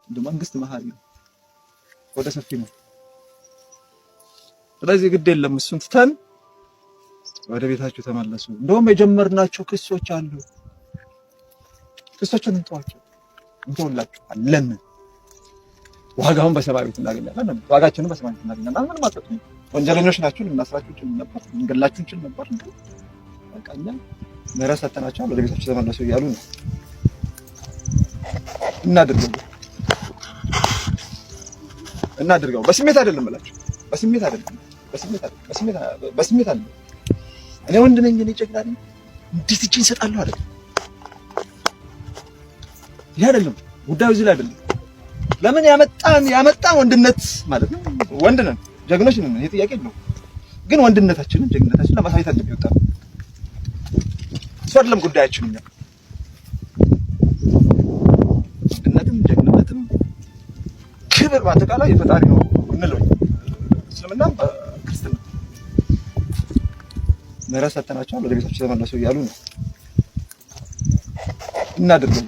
እንደ መንግስት መሀሪ ነው፣ ወደ ሰፊ ነው። ስለዚህ ግድ የለም እሱን ትተን ወደ ቤታችሁ ተመለሱ። እንደውም የጀመርናቸው ክሶች አሉ። ክሶችን እንተውላችኋለን። ዋጋውን በሰማያዊት እናገኛለን። ዋጋችንን በሰማያዊት እናገኛለን። ምን ማለት ነው? ወንጀለኞች ናችሁ፣ ልናስራችሁ እንችል ነበር፣ ልንገላችሁ እንችል ነበር። በቃ እኛ ምህረት ሰጥተናቸዋል፣ ወደ ቤታችሁ ተመለሱ እያሉ ነው። እናድርገው። በስሜት አይደለም እላችሁ፣ በስሜት አይደለም። እኔ ወንድ ነኝ፣ እኔ ጀግና ነኝ፣ እንዴት እጄን እሰጣለሁ አይደል? ይሄ አይደለም ጉዳዩ፣ እዚህ ላይ አይደለም። ለምን ያመጣን ወንድነት ማለት ነው። ወንድ ነን፣ ጀግኖች ነን፣ ይሄ ጥያቄ የለውም። ግን ወንድነታችንን ጀግንነታችንን ለማሳየት አይደለም ይወጣ ነው። እሱ አይደለም ጉዳያችን። እኛ ወንድነትም ጀግንነትም ክብር በአጠቃላይ የፈጣሪ ነው እንለው። እስልምናም ክርስትና ምህረት ሰጥተናቸዋል፣ ወደ ቤታችሁ ተመለሱ እያሉ ነው። እናድርገው።